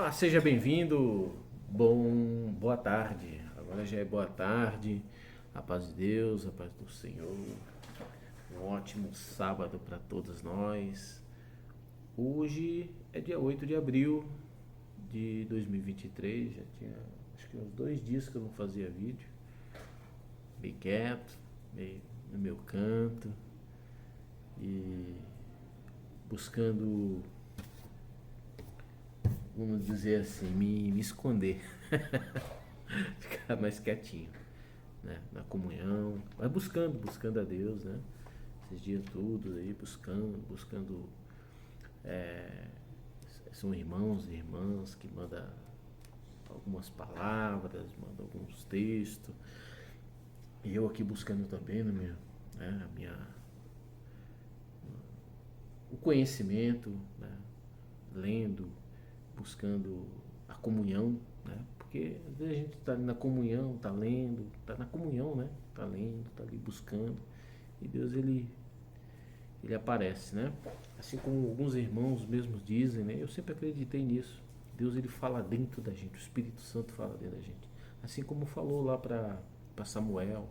Olá, seja bem-vindo. Boa tarde. Agora já é boa tarde. A paz de Deus, a paz do Senhor. Um ótimo sábado para todos nós. Hoje é dia 8 de abril de 2023. Já tinha acho que uns 2 dias que eu não fazia vídeo. Bem quieto, meio no meu canto e buscando, vamos dizer assim, me esconder, ficar mais quietinho, né? Na comunhão, mas buscando a Deus, né? Esses dias todos aí, buscando, é, são irmãos e irmãs que mandam algumas palavras, mandam alguns textos, e eu aqui buscando também no meu, né, o conhecimento, né? Lendo, buscando a comunhão, né? Porque às vezes a gente está na comunhão, está lendo, está na comunhão, né? Está lendo, está ali buscando, e Deus ele aparece, né? Assim como alguns irmãos mesmos dizem, né? Eu sempre acreditei nisso. Deus ele fala dentro da gente, o Espírito Santo fala dentro da gente. Assim como falou lá para Samuel,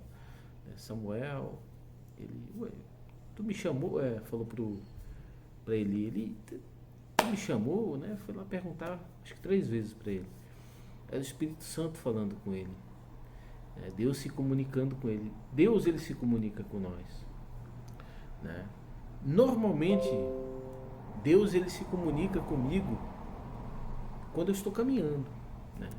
né? Samuel, ele, ué, tu me chamou, falou para ele, tu me chamou, né? Foi lá perguntar, acho que 3 vezes para ele. Era o Espírito Santo falando com ele, Deus se comunicando com ele. Deus ele se comunica com nós, né? Normalmente Deus ele se comunica comigo quando eu estou caminhando, né?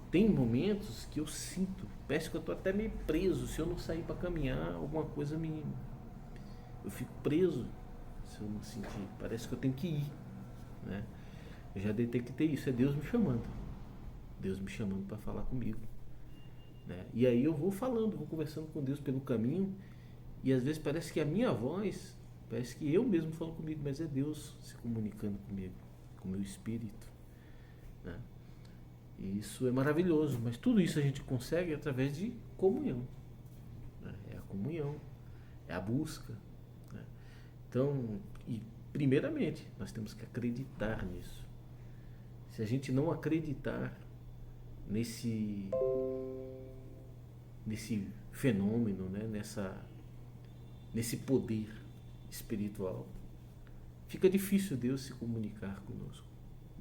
Tem momentos que eu sinto, parece que eu estou até meio preso. Se eu não sair para caminhar, alguma coisa eu fico preso. Se eu não sentir, parece que eu tenho que ir, né? Eu já detectei isso, é Deus me chamando para falar comigo, né? E aí eu vou falando, vou conversando com Deus pelo caminho, e às vezes parece que a minha voz, parece que eu mesmo falo comigo, mas é Deus se comunicando comigo, com o meu espírito, né? E isso é maravilhoso, mas tudo isso a gente consegue através de comunhão, né? É a comunhão, é a busca, né? Então, e primeiramente, nós temos que acreditar nisso. Se a gente não acreditar nesse fenômeno, né? Nesse poder espiritual, fica difícil Deus se comunicar conosco.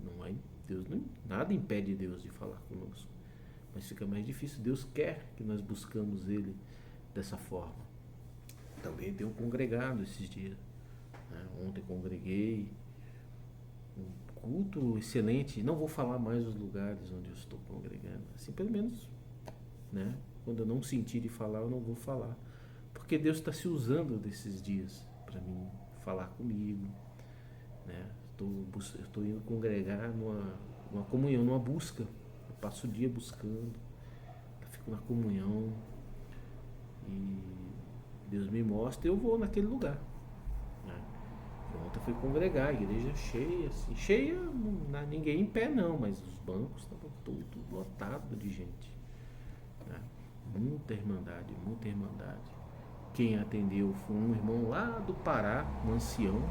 Não é, Deus não, nada impede Deus de falar conosco, mas fica mais difícil. Deus quer que nós buscamos Ele dessa forma. Também tenho congregado esses dias, né? Ontem congreguei, um culto excelente. Não vou falar mais os lugares onde eu estou congregando, assim, pelo menos, né? Quando eu não sentir de falar, eu não vou falar, porque Deus está se usando desses dias para mim falar comigo, né? Estou indo congregar numa comunhão, numa busca. Eu passo o dia buscando, fico na comunhão e Deus me mostra e eu vou naquele lugar, né? Ontem eu fui congregar, a igreja cheia, assim, cheia, não há ninguém em pé não, mas os bancos estavam tudo lotado de gente, né? Muita irmandade, muita irmandade. Quem atendeu foi um irmão lá do Pará, um ancião.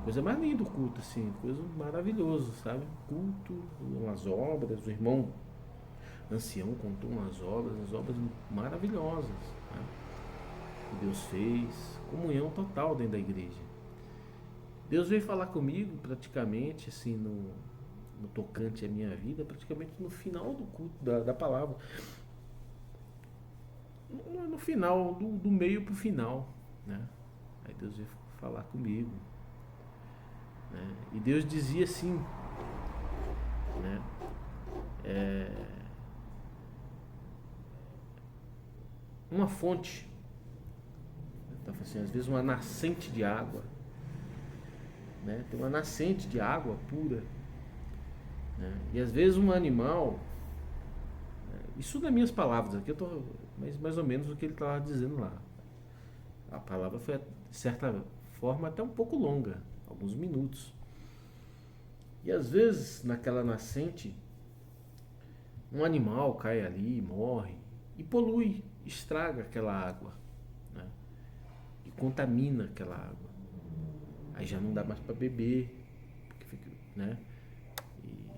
Coisa mais linda o culto, assim, coisa maravilhoso, sabe? Culto, umas obras, o irmão ancião contou umas obras maravilhosas, né? Que Deus fez, comunhão total dentro da igreja. Deus veio falar comigo praticamente, assim, no tocante à minha vida, praticamente no final do culto, da palavra. No final, do meio pro final, né? Aí Deus veio falar comigo, né? E Deus dizia assim, né? Uma fonte, então, assim, às vezes uma nascente de água, né? Tem uma nascente de água pura, né? E às vezes um animal, né? Isso nas minhas palavras aqui, eu tô mais ou menos o que ele estava dizendo lá. A palavra foi de certa forma até um pouco longa, alguns minutos. E às vezes naquela nascente um animal cai ali, morre e polui, estraga aquela água, né? E contamina aquela água. Aí já não dá mais para beber, porque fica, né?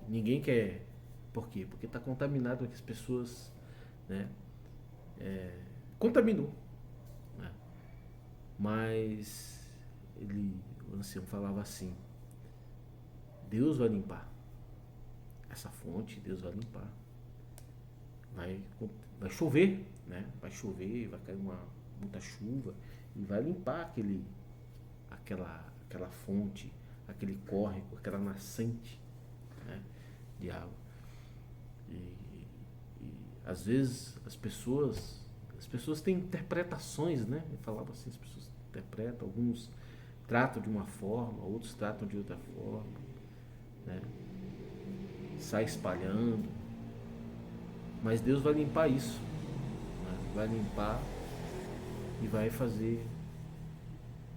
Ninguém quer. Por quê? Porque está contaminado com as pessoas, né? Contaminou, né? Mas o ancião falava assim: Deus vai limpar essa fonte, Deus vai limpar. Vai, vai chover, né? Vai chover, vai cair muita chuva e vai limpar aquela fonte, aquele córrego, aquela nascente, né, de água. E, e às vezes as pessoas têm interpretações, né? Eu falava assim, as pessoas interpretam, alguns tratam de uma forma, outros tratam de outra forma, né? Sai espalhando, mas Deus vai limpar isso, né? Vai limpar e vai fazer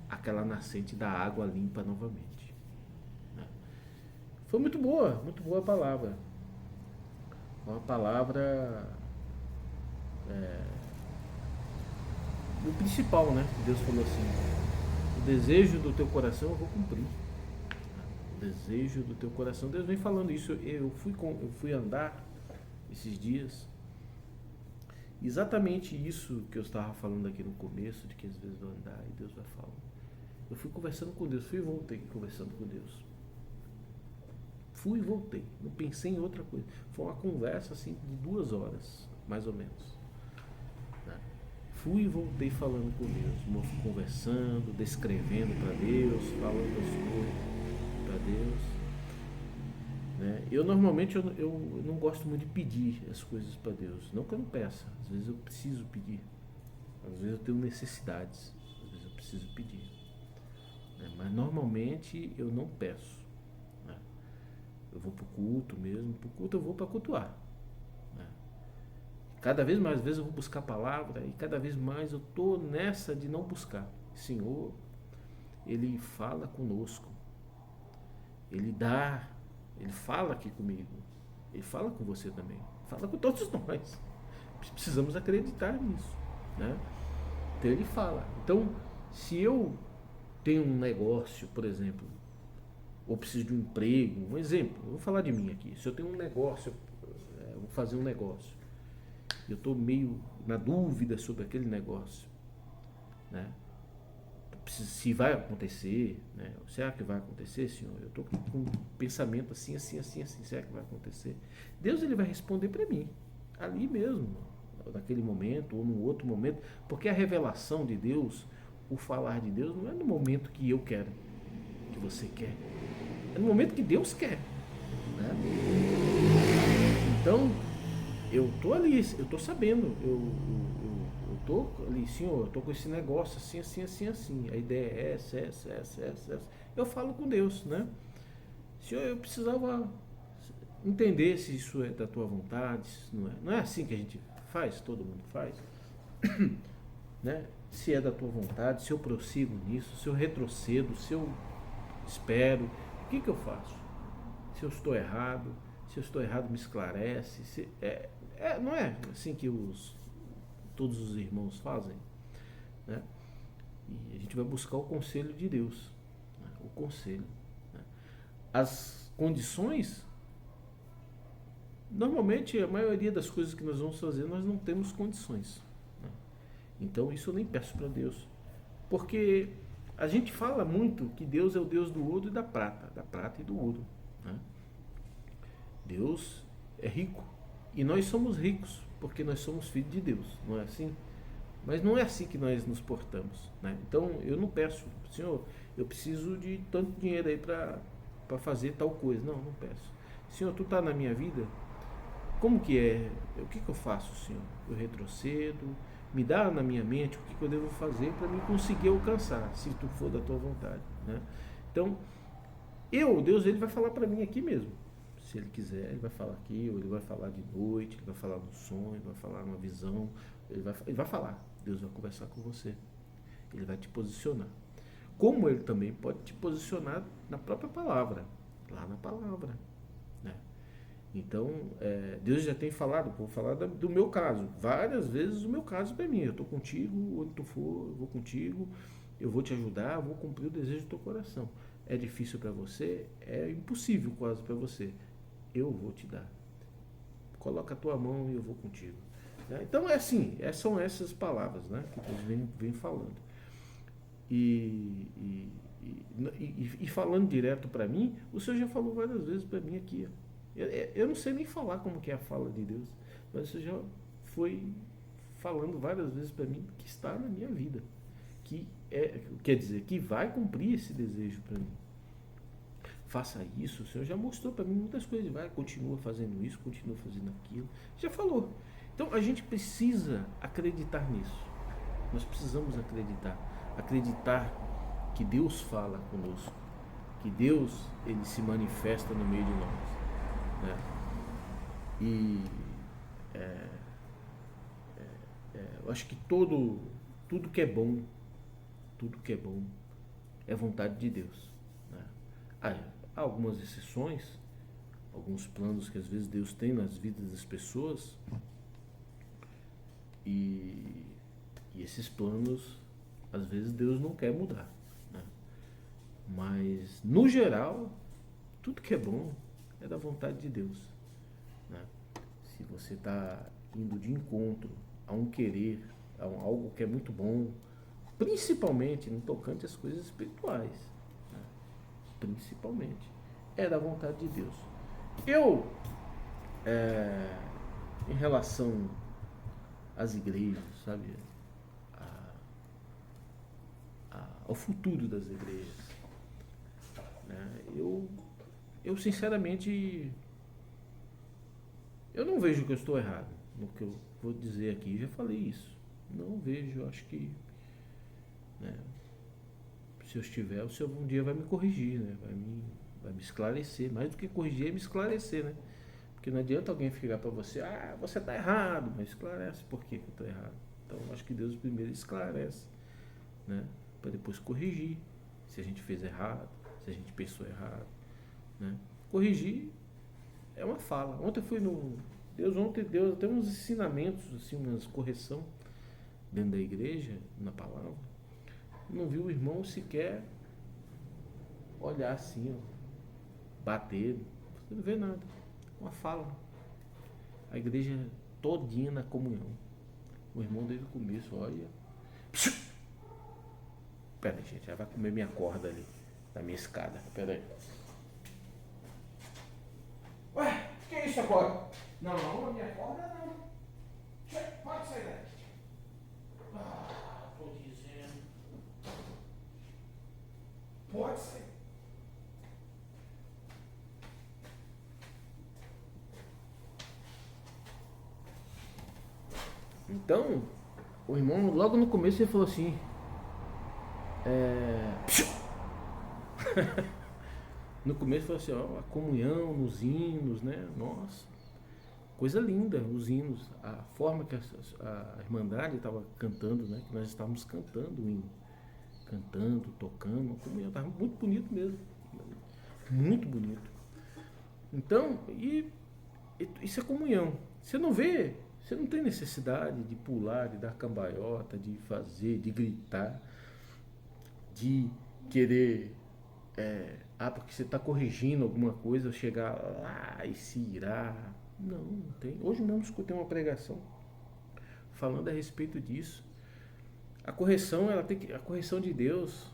aquela nascente da água limpa novamente, né? Foi muito boa a palavra. Uma palavra do principal, né? Deus falou assim: o desejo do teu coração eu vou cumprir. O desejo do teu coração. Deus vem falando isso. Eu fui andar esses dias. Exatamente isso que eu estava falando aqui no começo, de que às vezes eu vou andar e Deus vai falando. Eu fui conversando com Deus, fui e voltei conversando com Deus. Fui e voltei, não pensei em outra coisa. Foi uma conversa assim de 2 horas, mais ou menos, né? Fui e voltei falando com Deus, conversando, descrevendo para Deus, falando as coisas para Deus, né? Eu normalmente eu não gosto muito de pedir as coisas para Deus, não que eu não peça, às vezes eu preciso pedir, às vezes eu tenho necessidades, às vezes eu preciso pedir, né? Mas normalmente eu não peço, né? Eu vou para o culto mesmo, para o culto eu vou para cultuar, né? Cada vez mais vezes eu vou buscar a palavra e cada vez mais eu estou nessa de não buscar. Senhor, Ele fala conosco, Ele fala aqui comigo, Ele fala com você também, fala com todos nós. Precisamos acreditar nisso, né? Então Ele fala. Então, se eu tenho um negócio, por exemplo, ou preciso de um emprego, um exemplo, eu vou falar de mim aqui. Se eu tenho um negócio, eu vou fazer um negócio, eu estou meio na dúvida sobre aquele negócio, né? Se vai acontecer, né? Será que vai acontecer, Senhor? Eu estou com um pensamento assim, assim, assim, assim. Será que vai acontecer? Deus, Ele vai responder para mim, ali mesmo, naquele momento ou num outro momento, porque a revelação de Deus, o falar de Deus, não é no momento que eu quero, que você quer, é no momento que Deus quer, né? Então, eu tô ali, eu tô sabendo, eu tô ali, Senhor, eu tô com esse negócio assim, assim, assim, assim, a ideia é essa. Eu falo com Deus, né? Senhor, eu precisava entender se isso é da tua vontade, se não é. Não é assim que a gente faz, todo mundo faz, né? Se é da tua vontade, se eu prossigo nisso, se eu retrocedo, se eu espero, o que eu faço? Se eu estou errado, se eu estou errado, me esclarece. Não é assim que todos os irmãos fazem, né? E a gente vai buscar o conselho de Deus, né? O conselho, né? As condições, normalmente a maioria das coisas que nós vamos fazer nós não temos condições, né? Então isso eu nem peço para Deus, porque a gente fala muito que Deus é o Deus do ouro e da prata e do ouro, né? Deus é rico e nós somos ricos porque nós somos filhos de Deus, não é assim? Mas não é assim que nós nos portamos, né? Então eu não peço, Senhor, eu preciso de tanto dinheiro aí para fazer tal coisa. Não, não peço. Senhor, tu está na minha vida? Como que é? O que eu faço, Senhor? Eu retrocedo? Me dá na minha mente o que eu devo fazer para me conseguir alcançar, se tu for da tua vontade, né? Então, Deus, Ele vai falar para mim aqui mesmo. Se Ele quiser, Ele vai falar aqui, ou Ele vai falar de noite, Ele vai falar no sonho, Ele vai falar numa visão, Ele vai falar. Deus vai conversar com você. Ele vai te posicionar. Como Ele também pode te posicionar na própria palavra, lá na palavra, né? Então, Deus já tem falado, vou falar do meu caso, várias vezes o meu caso para mim. Eu estou contigo, onde tu for, eu vou contigo, eu vou te ajudar, vou cumprir o desejo do teu coração. É difícil para você? É impossível quase para você. eu vou te dar. Coloca a tua mão e eu vou contigo. Né? Então é assim, são essas palavras, né, que Deus vem falando. E falando direto para mim, o Senhor já falou várias vezes para mim aqui. Ó. Eu não sei nem falar como que é a fala de Deus, mas o Senhor já foi falando várias vezes para mim que está na minha vida, que quer dizer, que vai cumprir esse desejo para mim. Faça isso, o Senhor já mostrou para mim muitas coisas, vai, continua fazendo isso, continua fazendo aquilo, já falou. Então a gente precisa acreditar nisso, nós precisamos acreditar que Deus fala conosco, que Deus, ele se manifesta no meio de nós, né? E eu acho que tudo que é bom, é vontade de Deus, né? Há algumas exceções, alguns planos que às vezes Deus tem nas vidas das pessoas, e esses planos às vezes Deus não quer mudar, né? Mas no geral tudo que é bom é da vontade de Deus, né? Se você está indo de encontro a um querer, a algo que é muito bom, principalmente no tocante às coisas espirituais, né? Principalmente é da vontade de Deus. Eu, em relação às igrejas, sabe, ao futuro das igrejas, né? Eu sinceramente, eu não vejo que eu estou errado no que eu vou dizer aqui. Já falei isso. Não vejo, acho que, né, se eu estiver, o Senhor um dia vai me corrigir, né? Vai me esclarecer. Mais do que corrigir, é me esclarecer, né? Porque não adianta alguém ficar para você, você está errado, mas esclarece por que eu estou errado. Então, acho que Deus primeiro esclarece, né? Para depois corrigir, se a gente fez errado, se a gente pensou errado, né? Corrigir é uma fala. Ontem deu até uns ensinamentos, assim, umas correção dentro da igreja, na palavra. Não vi o irmão sequer olhar assim, ó, bater, você não vê nada. Uma fala. A igreja todinha na comunhão. O irmão desde o começo, olha. Pera aí, gente, já vai comer minha corda ali, na minha escada. Pera aí. Ué, o que é isso agora? Não, a minha corda não. Pode sair daqui. Tô dizendo. Pode sair. Então, o irmão logo no começo ele falou assim, no começo falou assim, ó, a comunhão nos hinos, né? Nossa, coisa linda, os hinos, a forma que a Irmandade estava cantando, né? Que nós estávamos cantando o hino, cantando, tocando, a comunhão estava muito bonito mesmo, muito bonito. Então, isso é comunhão. Você não vê, você não tem necessidade de pular, de dar cambalhota, de fazer, de gritar, de querer, porque você está corrigindo alguma coisa, chegar lá e se irar. Não tem. Hoje mesmo escutei uma pregação falando a respeito disso. A correção, a correção de Deus,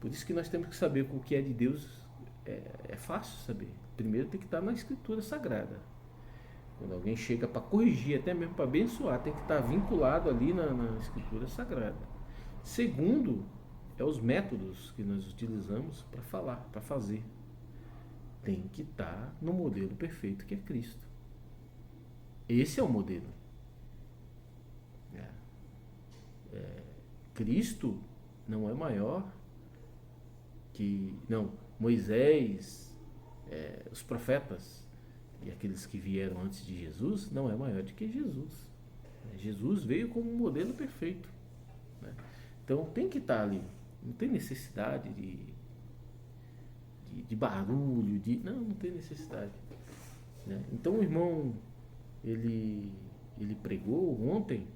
por isso que nós temos que saber o que é de Deus. É fácil saber. Primeiro tem que estar na Escritura Sagrada. Quando alguém chega para corrigir, até mesmo para abençoar, tem que estar vinculado ali na Escritura Sagrada. Segundo, os métodos que nós utilizamos para falar, para fazer. Tem que estar no modelo perfeito que é Cristo. Esse é o modelo. Cristo não é maior que... Não, Moisés, os profetas e aqueles que vieram antes de Jesus, não é maior do que Jesus. Jesus veio como um modelo perfeito, né? Então tem que estar ali. Não tem necessidade de barulho, não tem necessidade, né? Então o irmão, ele pregou ontem,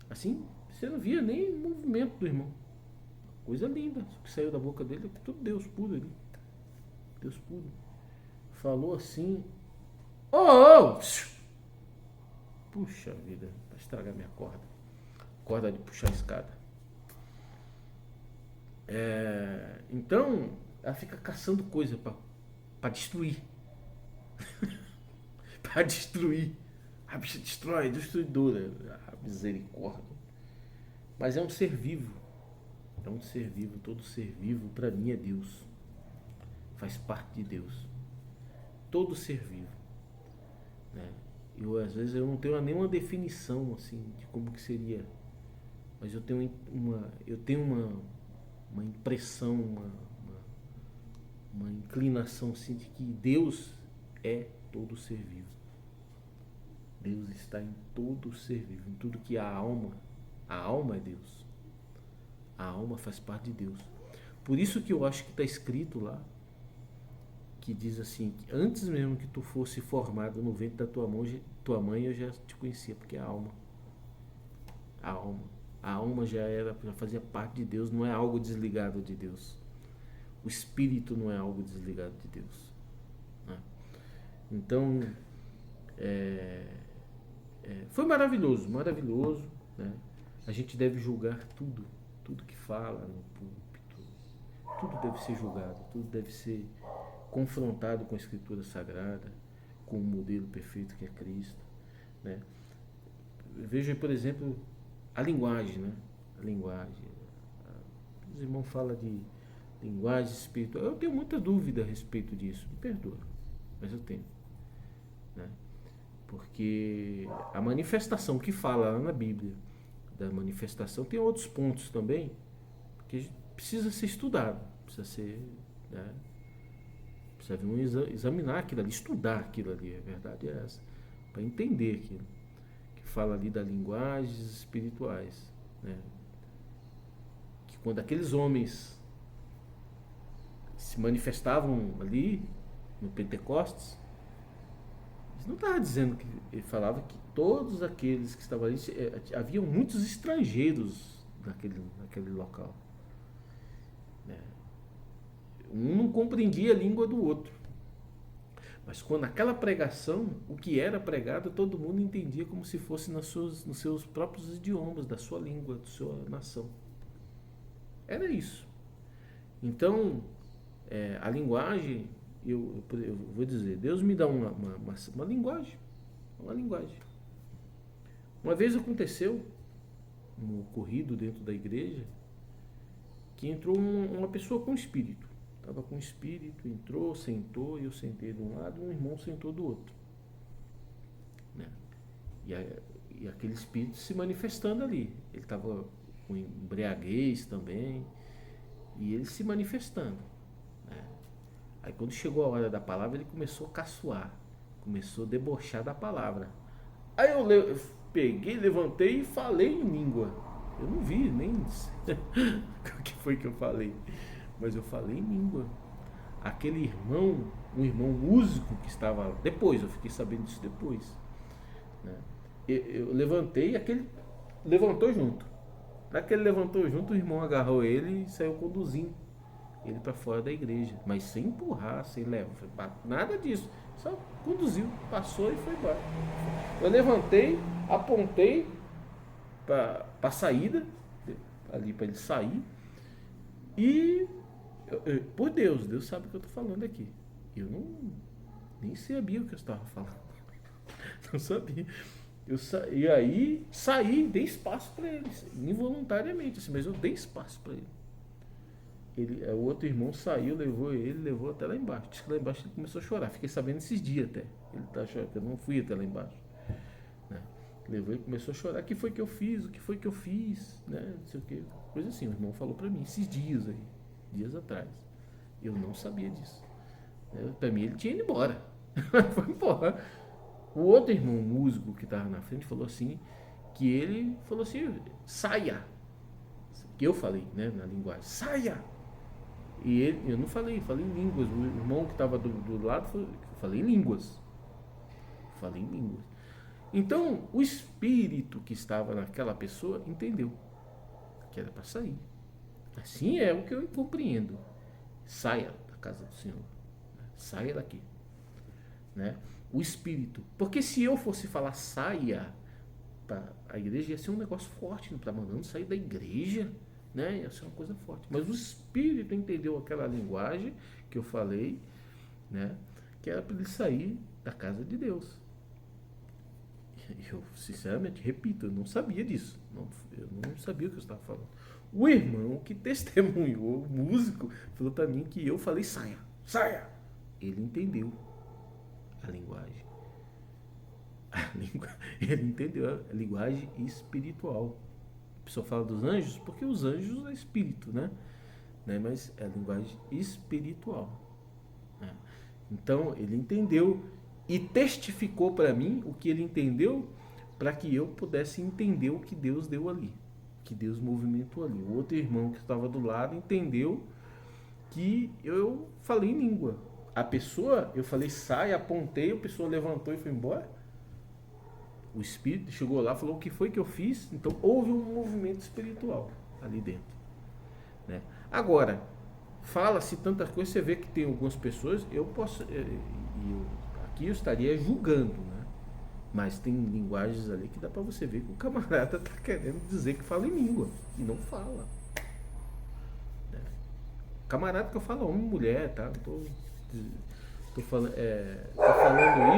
assim, você não via nem movimento do irmão. Coisa linda, o que saiu da boca dele é tudo Deus puro ali. Deus puro. Falou assim, oh! Puxa vida, vai estragar minha corda. Corda de puxar a escada. Então, ela fica caçando coisa para destruir. Para destruir. A bicha destrói, destruidora. A misericórdia. Mas é um ser vivo. É um ser vivo. Todo ser vivo, para mim, é Deus. Faz parte de Deus. Todo ser vivo. Né? Às vezes eu não tenho nenhuma definição assim, de como que seria. Mas eu tenho uma impressão, uma inclinação assim, de que Deus é todo ser vivo. Deus está em todo ser vivo, em tudo que a alma é Deus. A alma faz parte de Deus. Por isso que eu acho que está escrito lá, que diz assim, que antes mesmo que tu fosse formado no ventre da tua mãe eu já te conhecia, porque a alma já fazia parte de Deus, não é algo desligado de Deus. O espírito não é algo desligado de Deus. Né? Então, foi maravilhoso, né? A gente deve julgar tudo que fala no púlpito, tudo deve ser julgado, tudo deve ser confrontado com a Escritura Sagrada, com o modelo perfeito que é Cristo. Né? Veja, por exemplo, a linguagem, né? A linguagem. Os irmãos falam de linguagem espiritual. Eu tenho muita dúvida a respeito disso, me perdoa, mas eu tenho. Né? Porque a manifestação que fala lá na Bíblia, da manifestação, tem outros pontos também, que precisa ser estudado, precisa ser... Né? Precisa examinar aquilo ali, estudar aquilo ali, a verdade é essa, para entender aquilo, que fala ali das linguagens espirituais, né? Que quando aqueles homens se manifestavam ali no Pentecostes, eles não estavam dizendo que, ele falava que todos aqueles que estavam ali, haviam muitos estrangeiros naquele local, né? Um não compreendia a língua do outro. Mas quando aquela pregação, o que era pregado, todo mundo entendia como se fosse nos seus próprios idiomas, da sua língua, da sua nação. Era isso. Então, a linguagem, eu vou dizer, Deus me dá uma linguagem. Uma linguagem. Uma vez aconteceu, um ocorrido dentro da igreja, que entrou uma pessoa com espírito. Estava com espírito, entrou, sentou, eu sentei de um lado, um irmão sentou do outro. Né? E aquele espírito se manifestando ali. Ele estava com embriaguez também, e ele se manifestando. Né? Aí quando chegou a hora da palavra, ele começou a caçoar, começou a debochar da palavra. Aí eu peguei, levantei e falei em língua. Eu não vi nem o que foi que eu falei. Mas eu falei em língua. Aquele irmão, um irmão músico que estava... Depois, eu fiquei sabendo disso depois. Né? Eu levantei e aquele levantou junto. Na que ele levantou junto, o irmão agarrou ele e saiu conduzindo ele para fora da igreja. Mas sem empurrar, sem levar, nada disso. Só conduziu, passou e foi embora. Eu levantei, apontei para a saída, ali para ele sair, e... por Deus sabe o que eu estou falando aqui. Eu nem sabia o que eu estava falando. Não sabia. E aí saí, dei espaço para ele, involuntariamente, assim, mas eu dei espaço para ele. O outro irmão saiu, levou até lá embaixo. Diz que lá embaixo ele começou a chorar. Fiquei sabendo esses dias até. Ele tá chorando, eu não fui até lá embaixo. Né? Levou e começou a chorar. O que foi que eu fiz? O que foi que eu fiz? Né? Não sei o que. Coisa assim, o irmão falou para mim esses dias aí. Dias atrás. Eu não sabia disso. Para mim ele tinha ido embora. Foi embora. O outro irmão músico que estava na frente falou assim, que ele falou assim, saia. Que eu falei, né, na linguagem, saia. E eu não falei em línguas. O irmão que estava do lado falei em línguas. Falei em línguas. Então, o espírito que estava naquela pessoa entendeu que era para sair. Assim é o que eu compreendo. Saia da casa do Senhor. saia daqui, né? O espírito, porque se eu fosse falar saia para a igreja, ia ser um negócio forte, não está mandando sair da igreja, né? Ia ser uma coisa forte, mas o espírito entendeu aquela linguagem que eu falei, né? Que era para ele sair da casa de Deus. Eu, sinceramente, repito, eu não sabia disso. Eu não sabia o que eu estava falando. O irmão que testemunhou, o músico, falou para mim que eu falei saia, saia. Ele entendeu a linguagem. Ele entendeu a linguagem espiritual. A pessoa fala dos anjos porque os anjos é espírito, né? Mas é a linguagem espiritual, né? Então ele entendeu e testificou para mim o que ele entendeu, para que eu pudesse entender o que Deus deu ali, que Deus movimentou ali. O outro irmão que estava do lado entendeu que eu falei em língua. A pessoa, eu falei sai, apontei, a pessoa levantou e foi embora. O espírito chegou lá, falou o que foi que eu fiz. Então houve um movimento espiritual ali dentro, né? Agora, fala-se tantas coisas, você vê que tem algumas pessoas, aqui eu estaria julgando, né? Mas tem linguagens ali que dá para você ver que o camarada está querendo dizer que fala em língua e não fala, né? Camarada que eu falo homem e mulher, tá? Tô falando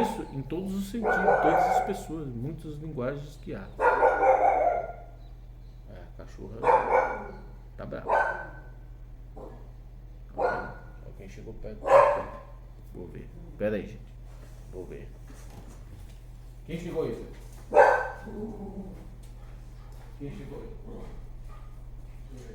isso em todos os sentidos, todas as pessoas, muitas linguagens que há. A cachorra tá brava. Alguém chegou perto. Vou ver. Pera aí, gente. Vou ver. Quem chegou aí? Quem chegou aí? Deixa eu ver.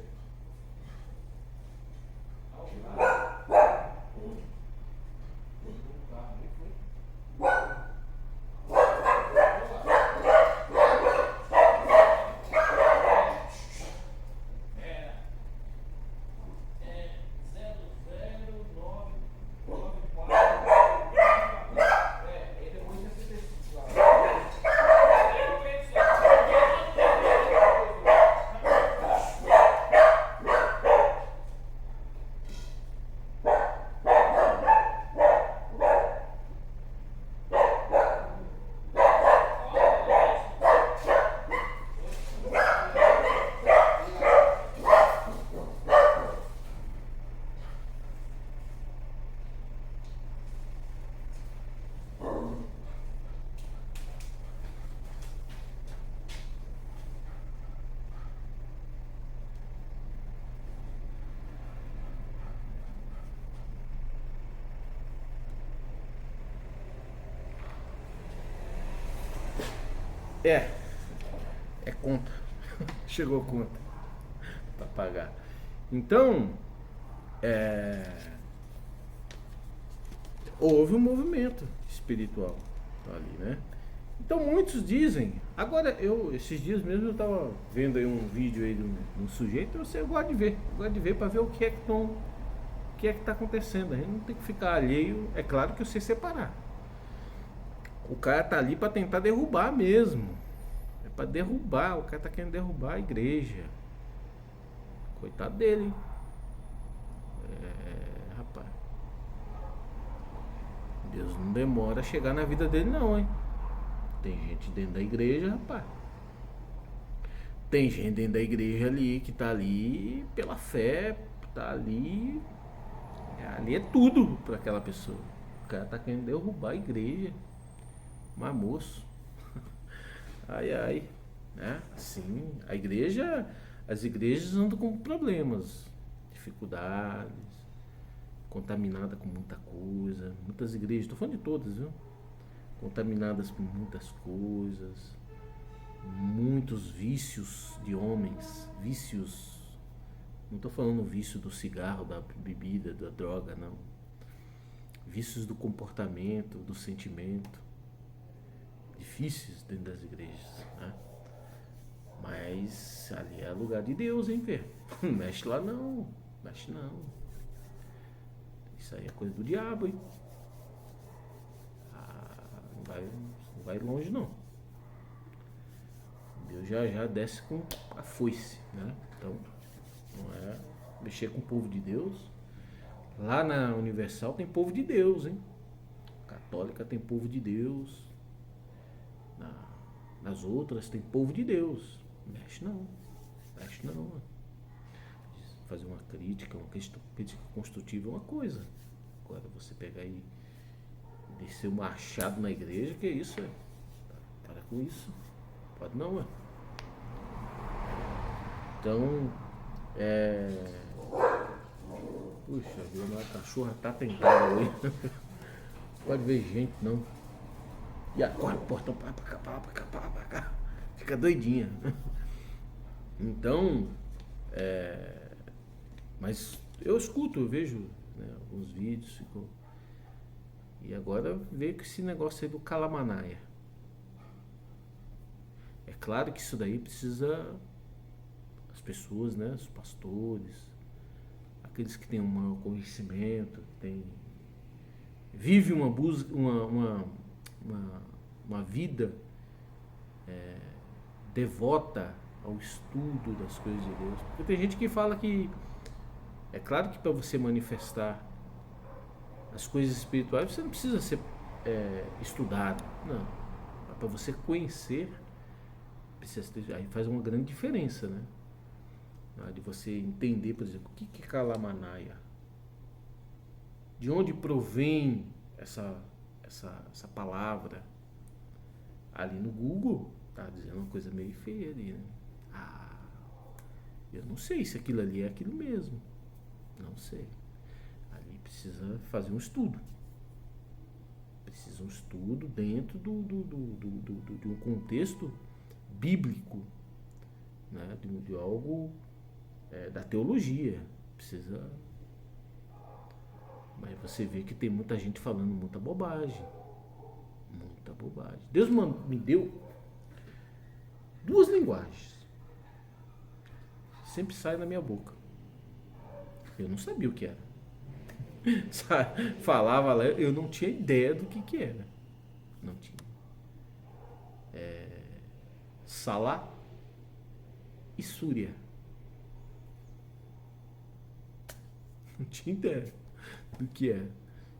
É conta. Chegou conta para pagar. Então, houve um movimento espiritual ali, né? Então muitos dizem. Agora esses dias mesmo eu estava vendo aí um vídeo aí de um sujeito. Eu gosto de ver para ver o que é que está acontecendo. A gente não tem que ficar alheio. É claro que eu sei separar. O cara tá ali para tentar derrubar mesmo. É para derrubar. O cara tá querendo derrubar a igreja. Coitado dele, hein? Rapaz. Deus não demora a chegar na vida dele não, hein? Tem gente dentro da igreja, rapaz. Tem gente dentro da igreja ali que tá ali pela fé, tá ali. Ali é tudo para aquela pessoa. O cara tá querendo derrubar a igreja. Mas moço. Ai, ai. Né? Assim, as igrejas andam com problemas, dificuldades, contaminada com muita coisa. Muitas igrejas, estou falando de todas, viu? Contaminadas com muitas coisas, muitos vícios de homens, vícios, não estou falando vício do cigarro, da bebida, da droga, não. Vícios do comportamento, do sentimento, difíceis dentro das igrejas, né? Mas ali é lugar de Deus, hein, Fê? Não mexe lá não, mexe não. Isso aí é coisa do diabo, hein? Não vai longe não. Deus já desce com a foice, né? Então, não é mexer com o povo de Deus. Lá na Universal tem povo de Deus, hein? Católica tem povo de Deus. Nas outras tem povo de Deus. Mexe não. Mexe não. Fazer uma crítica construtiva é uma coisa. Agora você pegar e descer o machado na igreja, que é isso? Para com isso. Pode não, Então, puxa vida, a cachorra tá tentada aí. Pode ver gente, não. E agora o portão pra cá. Fica doidinha. Então, mas eu escuto, eu vejo, né, alguns vídeos. E agora veio com esse negócio aí do Kalamanaia. É claro que isso daí precisa, as pessoas, né, os pastores, aqueles que têm um maior conhecimento, vive uma vida devota ao estudo das coisas de Deus. Porque tem gente que fala que é claro que para você manifestar as coisas espirituais você não precisa ser estudado, não. Para você conhecer, precisa ter, aí faz uma grande diferença, né? De você entender, por exemplo, o que é Kalamanaia, de onde provém essa palavra. Ali no Google tá dizendo uma coisa meio feia ali, né? Eu não sei se aquilo ali é aquilo mesmo, não sei. Ali precisa fazer um estudo, precisa um estudo dentro de um contexto bíblico, né? De algo da teologia. Precisa. Mas você vê que tem muita gente falando muita bobagem. Muita bobagem. Deus me deu duas linguagens. Sempre sai na minha boca. Eu não sabia o que era. Falava lá, eu não tinha ideia do que era. Não tinha. Salá e Súria. Não tinha ideia do que é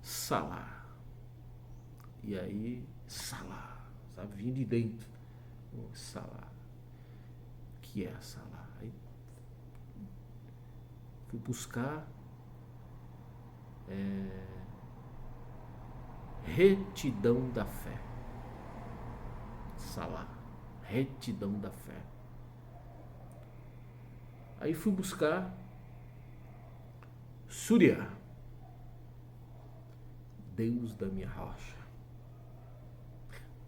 Salá. E aí, Salá, sabe? Vinha de dentro. Salá. O que é Salá? Aí fui buscar retidão da fé. Salá. Retidão da fé. Aí fui buscar Súria. Deus da minha rocha.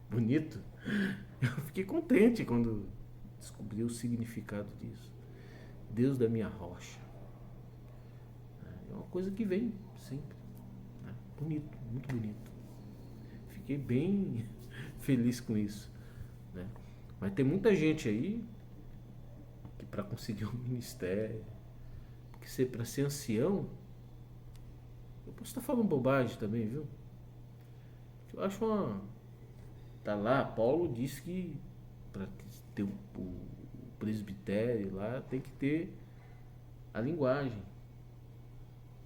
Bonito. Eu fiquei contente quando descobri o significado disso. Deus da minha rocha. É uma coisa que vem sempre. Né? Bonito, muito bonito. Fiquei bem feliz com isso. Né? Mas tem muita gente aí que para conseguir um ministério, porque para ser ancião, eu posso estar falando bobagem também, viu? Eu acho tá lá, Paulo disse que para ter o presbitério lá tem que ter a linguagem,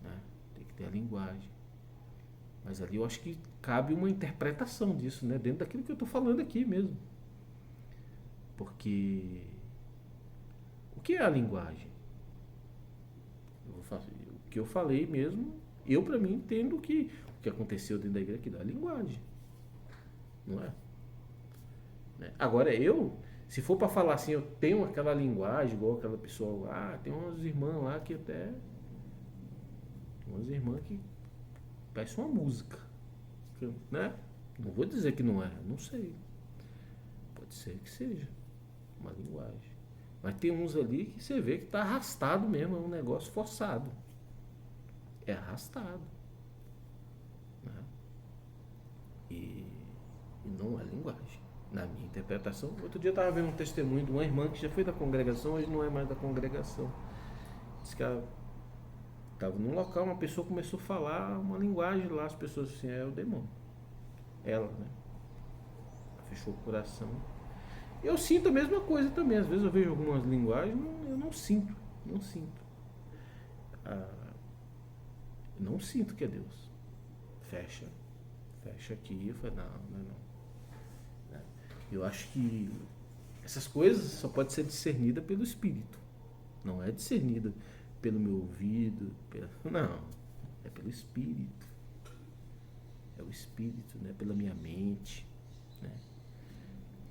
né? Tem que ter a linguagem. Mas ali eu acho que cabe uma interpretação disso, né? Dentro daquilo que eu estou falando aqui mesmo. Porque o que é a linguagem? O que eu falei mesmo, eu para mim entendo que o que aconteceu dentro da igreja aqui da linguagem, não é? Agora se for para falar assim, eu tenho aquela linguagem igual aquela pessoa lá, tem umas irmãs lá que até umas irmãs que parece uma música, né? Não vou dizer que não é, não sei, pode ser que seja uma linguagem, mas tem uns ali que você vê que tá arrastado mesmo, é um negócio forçado, é arrastado, né? E não é linguagem, na minha interpretação. Outro dia eu estava vendo um testemunho de uma irmã que já foi da congregação, hoje não é mais da congregação. Diz que ela estava num local, uma pessoa começou a falar uma linguagem lá, as pessoas assim, é o demônio. Ela, né? Fechou o coração. Eu sinto a mesma coisa também. Às vezes eu vejo algumas linguagens, eu não sinto. Eu não sinto que é Deus. Fecha aqui. Eu falei, não. Eu acho que essas coisas só pode ser discernida pelo Espírito. Não é discernida pelo meu ouvido, não. É pelo Espírito. É o Espírito, né? Pela minha mente, né?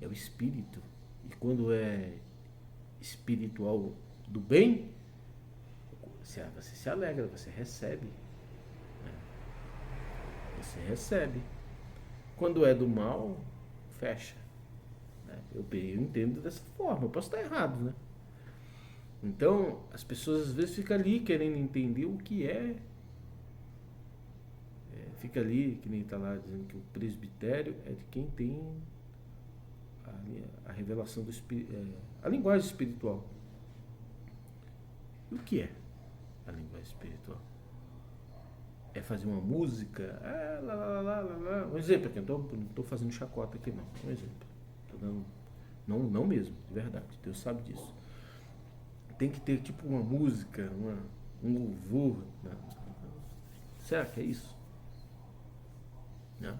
É o Espírito. E quando é espiritual do bem, você se alegra, você recebe, né? Você recebe. Quando é do mal, fecha, né? Eu entendo dessa forma. Eu posso estar errado, né? Então as pessoas às vezes ficam ali querendo entender o que é. Fica ali, que nem está lá dizendo que o presbitério é de quem tem a revelação do Espírito, a linguagem espiritual. E o que é a linguagem espiritual? É fazer uma música? Um exemplo aqui, não estou fazendo chacota aqui não. Um exemplo. Tô dando, não mesmo, de verdade. Deus sabe disso. Tem que ter tipo uma música, um louvor. Será que é isso? Não.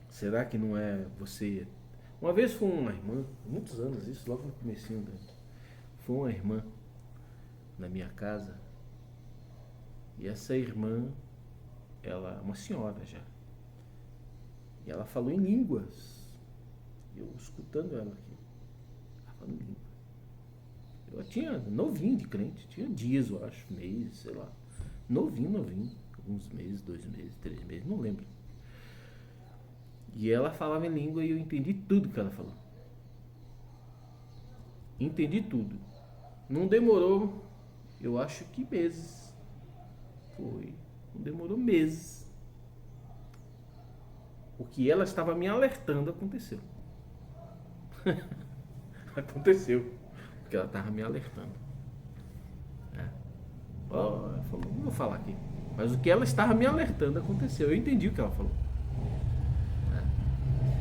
Será que não é você? Uma vez foi uma irmã, muitos anos isso, logo no comecinho, foi uma irmã na minha casa, e essa irmã, ela, uma senhora já, e ela falou em línguas, eu escutando ela aqui, ela falando em línguas. Eu tinha novinho de crente, tinha dias, eu acho, meses, sei lá, novinho, alguns meses, 2 meses, 3 meses, não lembro. E ela falava em língua e eu entendi tudo que ela falou. Entendi tudo. Não demorou, eu acho que meses. Foi. Não demorou meses. O que ela estava me alertando aconteceu. Aconteceu. Porque ela estava me alertando. Ela falou, não vou falar aqui. Mas o que ela estava me alertando aconteceu. Eu entendi o que ela falou.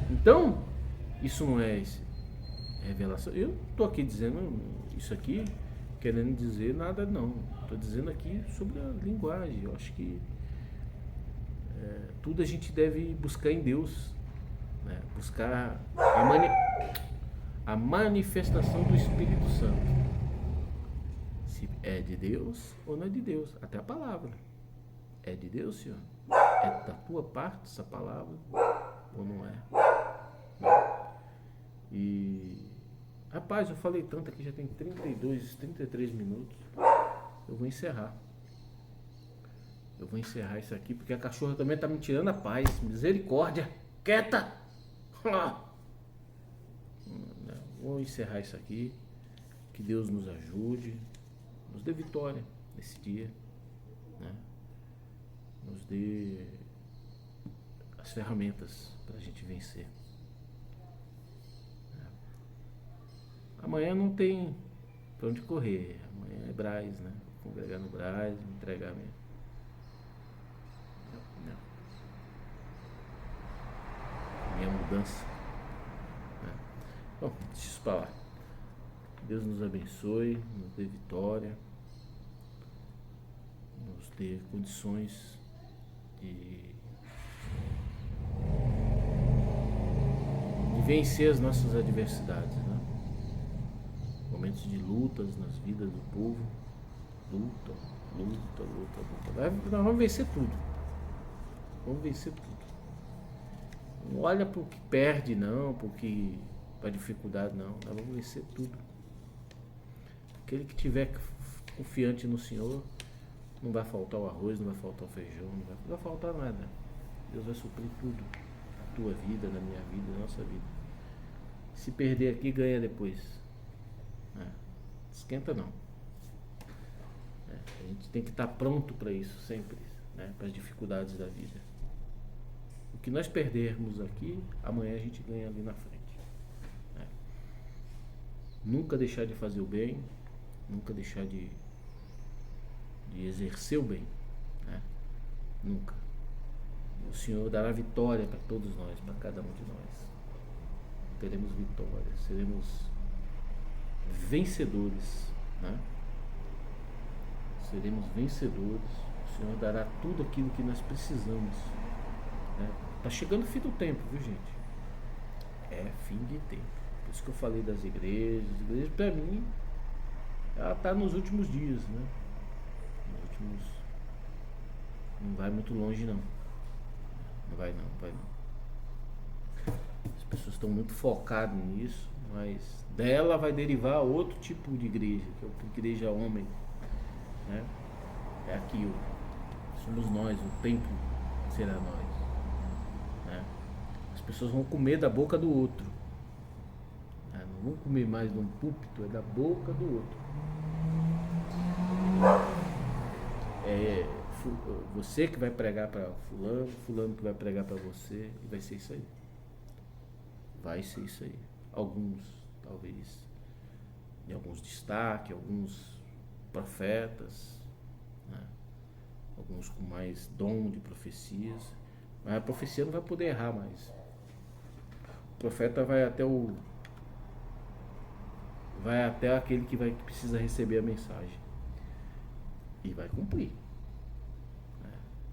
Então, isso não é revelação. Eu não estou aqui dizendo isso aqui, querendo dizer nada, não. Estou dizendo aqui sobre a linguagem. Eu acho que tudo a gente deve buscar em Deus, né? Buscar a manifestação do Espírito Santo. Se é de Deus ou não é de Deus. Até a palavra. É de Deus, Senhor? É da tua parte essa palavra ou não é? E rapaz, eu falei tanto aqui, já tem 33 minutos. Eu vou encerrar isso aqui, porque a cachorra também tá me tirando a paz. Misericórdia, quieta. Vou encerrar isso aqui. Que Deus nos ajude, nos dê vitória nesse dia, né? Nos dê as ferramentas para a gente vencer. Amanhã não tem pra onde correr. Amanhã é Braz, né? Vou congregar no Braz, entregar minha mudança, né? Bom, deixa isso pra lá. Deus nos abençoe, nos dê vitória, nos dê condições de vencer as nossas adversidades, né? Momentos de lutas nas vidas do povo. Luta. Nós vamos vencer tudo. Não olha pro que perde, não, pra dificuldade, não. Nós vamos vencer tudo. Aquele que tiver confiante no Senhor, não vai faltar o arroz, não vai faltar o feijão, não vai faltar nada. Deus vai suprir tudo. Na tua vida, na minha vida, na nossa vida. Se perder aqui, ganha depois. Esquenta não. A gente tem que estar pronto para isso sempre, né? Para as dificuldades da vida. O que nós perdermos aqui, amanhã a gente ganha ali na frente, né? Nunca deixar de fazer o bem, nunca deixar de exercer o bem, né? Nunca. O Senhor dará vitória para todos nós, para cada um de nós. Teremos vitória, seremos vencedores, né? seremos vencedores. O Senhor dará tudo aquilo que nós precisamos. Está chegando o fim do tempo, viu, gente? É fim de tempo. Por isso que eu falei das igrejas. As igrejas, para mim, ela está nos últimos dias, né? Nos últimos. Não vai muito longe, não. Não vai não. As pessoas estão muito focadas nisso, mas dela vai derivar outro tipo de igreja, que é a igreja homem, né? É aquilo. Somos nós, o templo será nós, né? As pessoas vão comer da boca do outro, né? Não vão comer mais de um púlpito, é da boca do outro. É você que vai pregar para fulano, fulano que vai pregar para você, e vai ser isso aí. Vai ser isso aí. Alguns, talvez, em alguns destaques, alguns profetas, né? Alguns com mais dom de profecias, mas a profecia não vai poder errar mais. O profeta vai até aquele que precisa receber a mensagem e vai cumprir.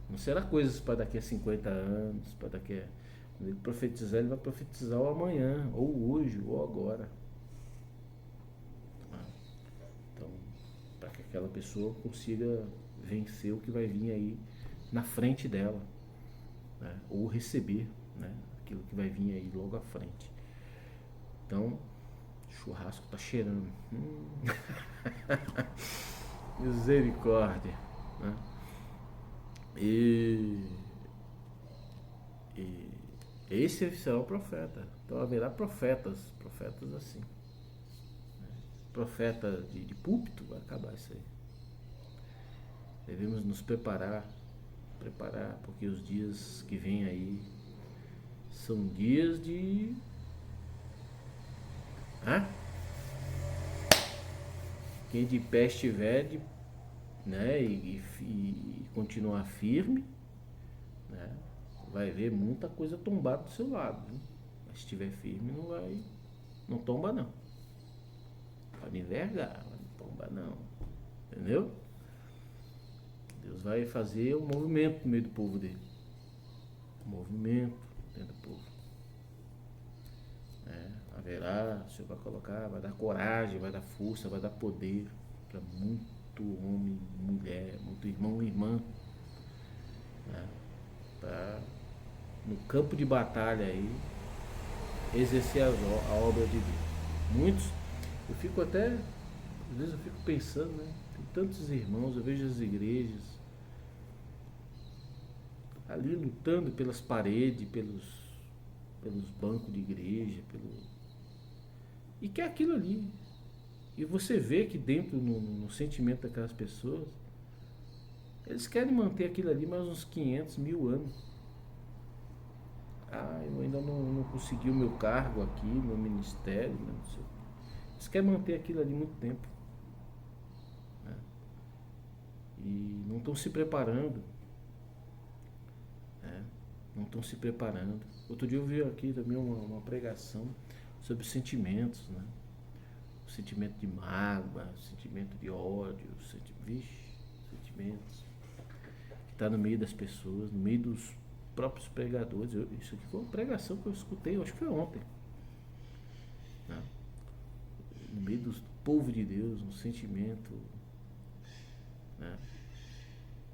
Não será coisas para daqui a 50 anos, para daqui a... Quando ele profetizar, ele vai profetizar o amanhã, ou hoje, ou agora. Então, para que aquela pessoa consiga vencer o que vai vir aí na frente dela, né? Ou receber, né? Aquilo que vai vir aí logo à frente. Então, o churrasco tá cheirando. Misericórdia, né? E esse será o profeta. Então haverá profetas assim. Profeta de púlpito, vai acabar isso aí. Devemos nos preparar, porque os dias que vêm aí são dias de... Quem de pé estiver, né, e continuar firme, né, vai ver muita coisa tombar do seu lado, viu? Mas se estiver firme, não tomba não. Pode envergar, mas não tomba não. Entendeu? Deus vai fazer um movimento no meio do povo dele. Um movimento dentro do povo. Haverá, o Senhor vai colocar, vai dar coragem, vai dar força, vai dar poder para muito homem, mulher, muito irmão e irmã, né? Para no campo de batalha aí exercer a obra de Deus. Muitos, eu fico até, às vezes eu fico pensando, né? Tem tantos irmãos, eu vejo as igrejas ali lutando pelas paredes, pelos bancos de igreja, e que é aquilo ali. E você vê que dentro, no sentimento daquelas pessoas, eles querem manter aquilo ali mais uns 500 mil anos. Eu ainda não consegui o meu cargo aqui, meu ministério, né? Não sei. Eles querem manter aquilo ali muito tempo, né? E não estão se preparando, né? Não estão se preparando. Outro dia eu vi aqui também uma pregação sobre sentimentos, né? O sentimento de mágoa, o sentimento de ódio, sentimentos que está no meio das pessoas, no meio dos próprios pregadores. Isso aqui foi uma pregação que eu escutei, acho que foi ontem, né? No meio do povo de Deus, um sentimento, né?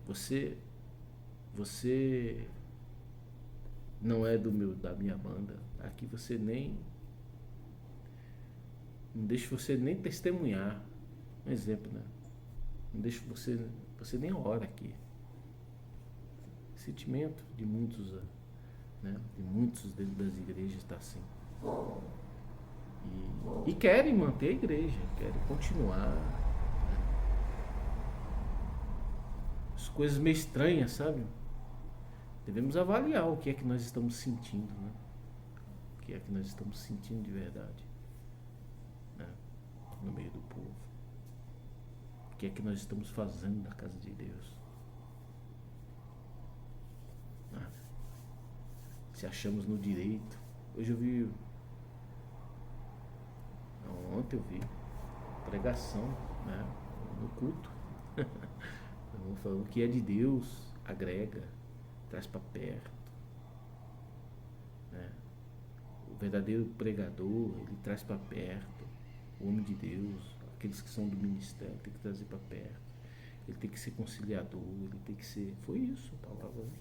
Você não é da minha banda. Aqui você não deixa você nem testemunhar. Um exemplo, né? Não deixa você nem ora aqui. Sentimento de muitos, né? De muitos dentro das igrejas está assim. E querem manter a igreja, querem continuar, né? As coisas meio estranhas, sabe? Devemos avaliar o que é que nós estamos sentindo, né? O que é que nós estamos sentindo de verdade, né? No meio do povo. O que é que nós estamos fazendo na casa de Deus? Se achamos no direito. Hoje eu vi, ontem eu vi pregação, né? No culto. falando, o que é de Deus agrega, traz para perto, né? O verdadeiro pregador, ele traz para perto. O homem de Deus, aqueles que são do ministério, tem que trazer para perto. Ele tem que ser conciliador, ele tem que ser. Foi isso a palavra, né?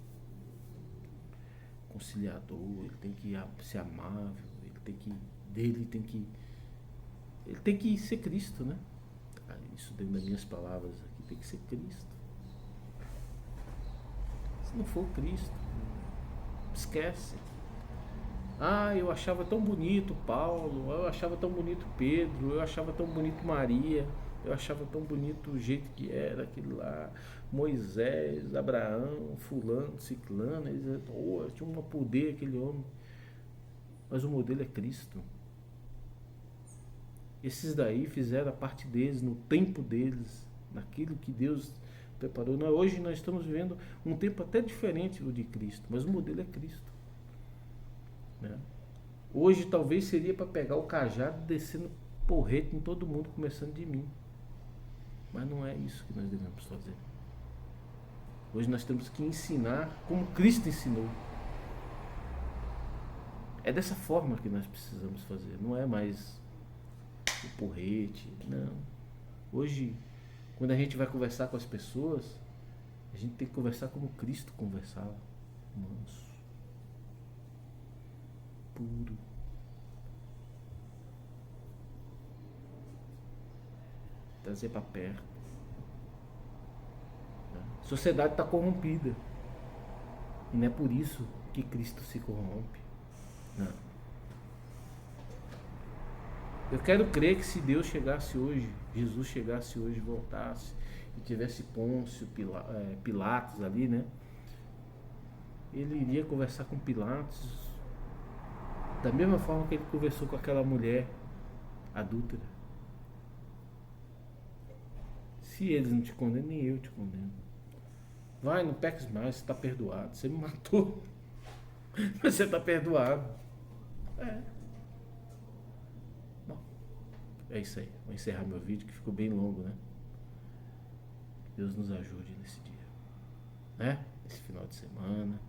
Conciliador, ele tem que ser amável, ele tem que. Dele tem que. Ele tem que ser Cristo, né? Isso dentro das minhas palavras aqui, tem que ser Cristo. Se não for Cristo, esquece. Ah, eu achava tão bonito Paulo, eu achava tão bonito Pedro, eu achava tão bonito Maria, eu achava tão bonito o jeito que era aquele lá, Moisés, Abraão, fulano, ciclano, eles, tinha um poder aquele homem. Mas o modelo é Cristo. Esses daí fizeram a parte deles, no tempo deles, naquilo que Deus preparou. Hoje nós estamos vivendo um tempo até diferente do de Cristo, mas o modelo é Cristo, né? Hoje talvez seria para pegar o cajado descendo porrete em todo mundo, começando de mim. Mas não é isso que nós devemos fazer. Hoje nós temos que ensinar como Cristo ensinou. É dessa forma que nós precisamos fazer. Não é mais o porrete, não. Hoje, quando a gente vai conversar com as pessoas, a gente tem que conversar como Cristo conversava. Manso, puro. Trazer para perto. A sociedade está corrompida. E não é por isso que Cristo se corrompe. Não. Eu quero crer que se Deus chegasse hoje, Jesus chegasse hoje, voltasse, e tivesse Pôncio, Pilatos ali, né? Ele iria conversar com Pilatos da mesma forma que ele conversou com aquela mulher adúltera. Se eles não te condenam, nem eu te condeno. Vai, não peques mais, você está perdoado. Você me matou, mas você está perdoado. É isso aí. Vou encerrar meu vídeo que ficou bem longo, né? Deus nos ajude nesse dia, né? Esse final de semana.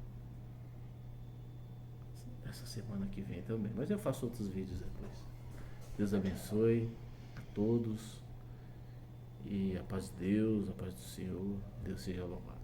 Essa semana que vem também. Mas eu faço outros vídeos depois. Deus abençoe a todos. E a paz de Deus, a paz do Senhor. Deus seja louvado.